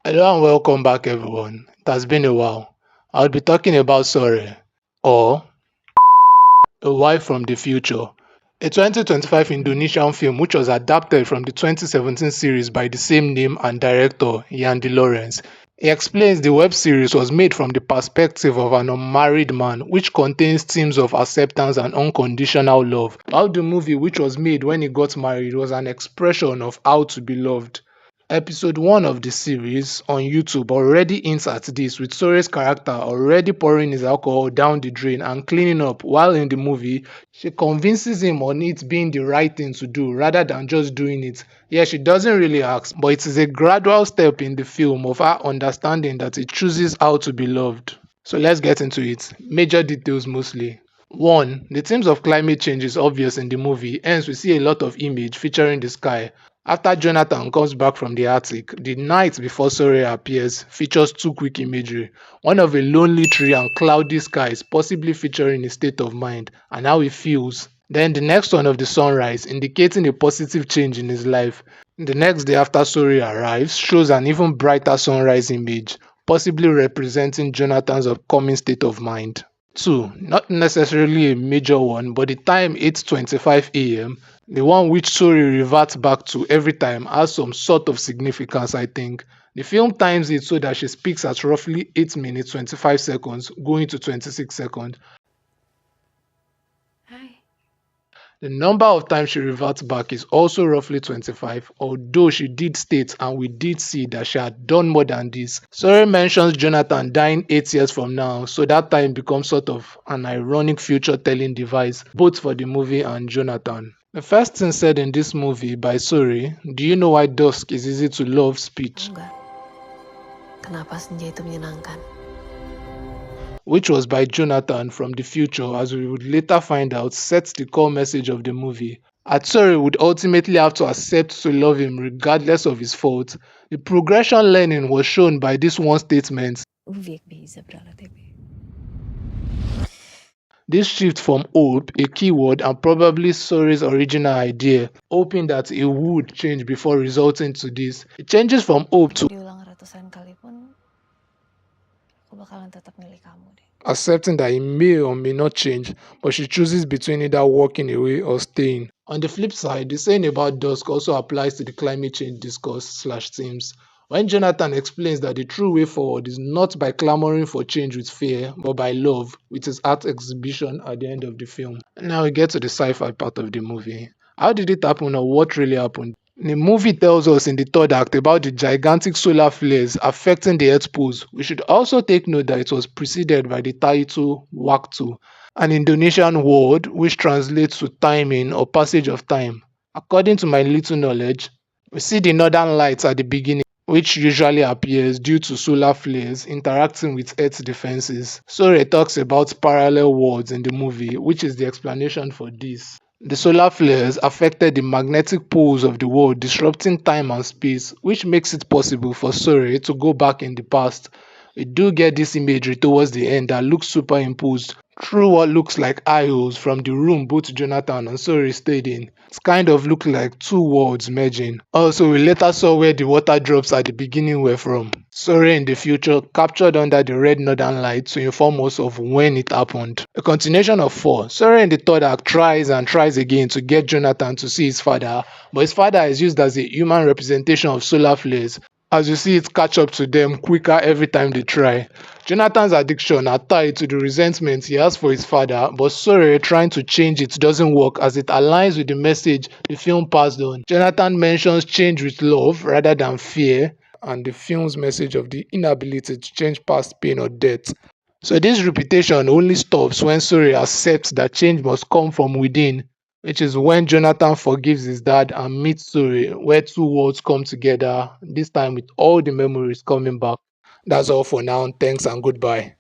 Hello and welcome back, everyone. It has been a while. I'll be talking about Sorry, or A Wife from the Future, a 2025 Indonesian film which was adapted from the 2017 series by the same name and director Yandi Lawrence. He explains the web series was made from the perspective of an unmarried man, which contains themes of acceptance and unconditional love, while the movie, which was made when he got married, was an expression of how to be loved. Episode 1 of the series on YouTube already hints at this, with Sore's character already pouring his alcohol down the drain and cleaning up, while in the movie, she convinces him on it being the right thing to do rather than just doing it. Yeah, she doesn't really ask, but it is a gradual step in the film of her understanding that he chooses how to be loved. So let's get into it. Major details mostly. 1. The themes of climate change is obvious in the movie, hence we see a lot of image featuring the sky. After Jonathan comes back from the attic, the night before Sore appears features two quick imagery, one of a lonely tree and cloudy skies, possibly featuring his state of mind and how he feels. Then the next one of the sunrise, indicating a positive change in his life. The next day after Sori arrives shows an even brighter sunrise image, possibly representing Jonathan's upcoming state of mind. 2. Not necessarily a major one, but the time 8:25 a.m., the one which Sori reverts back to every time, has some sort of significance, I think. The film times it so that she speaks at roughly 8 minutes 25 seconds, going to 26 seconds. Hi. The number of times she reverts back is also roughly 25, although she did state and we did see that she had done more than this. Sori mentions Jonathan dying 8 years from now, so that time becomes sort of an ironic future telling device, both for the movie and Jonathan. The first thing said in this movie by Sori, "Do you know why dusk is easy to love?" speech, Enggak. Kenapa senja itu menyenangkan? which was by Jonathan from the future, as we would later find out, sets the core message of the movie. Atsuri would ultimately have to accept to love him regardless of his faults. The progression learning was shown by this one statement. Uvijek bi izabrala tebe. This shift from hope, a keyword and probably Sori's original idea, hoping that it would change before resulting to this. It changes from hope to Diulang ratusan kali pun, aku bakalan tetap milih kamu deh. accepting that it may or may not change, but she chooses between either walking away or staying. On the flip side, the saying about dusk also applies to the climate change discourse slash themes. When Jonathan explains that the true way forward is not by clamoring for change with fear, but by love, with his art exhibition at the end of the film. Now we get to the sci-fi part of the movie. How did it happen or what really happened? The movie tells us in the third act about the gigantic solar flares affecting the Earth's poles. We should also take note that it was preceded by the title Waktu, an Indonesian word which translates to timing or passage of time. According to my little knowledge, we see the northern lights at the beginning, which usually appears due to solar flares interacting with Earth's defenses. Sore talks about parallel worlds in the movie, which is the explanation for this. The solar flares affected the magnetic poles of the world, disrupting time and space, which makes it possible for Sore to go back in the past. We do get this imagery towards the end that looks superimposed through what looks like eye holes from the room both Jonathan and Sori stayed in. It's kind of looked like two worlds merging. Also, we later saw where the water drops at the beginning were from. Sori in the future captured under the red northern light to inform us of when it happened. A continuation of 4. Sori in the third act tries and tries again to get Jonathan to see his father, but his father is used as a human representation of solar flares, as you see it catch up to them quicker every time they try. Jonathan's addiction are tied to the resentment he has for his father, but Sore trying to change it doesn't work as it aligns with the message the film passed on. Jonathan mentions change with love rather than fear, and the film's message of the inability to change past pain or death. So this repetition only stops when Suri accepts that change must come from within, which is when Jonathan forgives his dad and meets Suri, where two worlds come together, this time with all the memories coming back. That's all for now. Thanks and goodbye.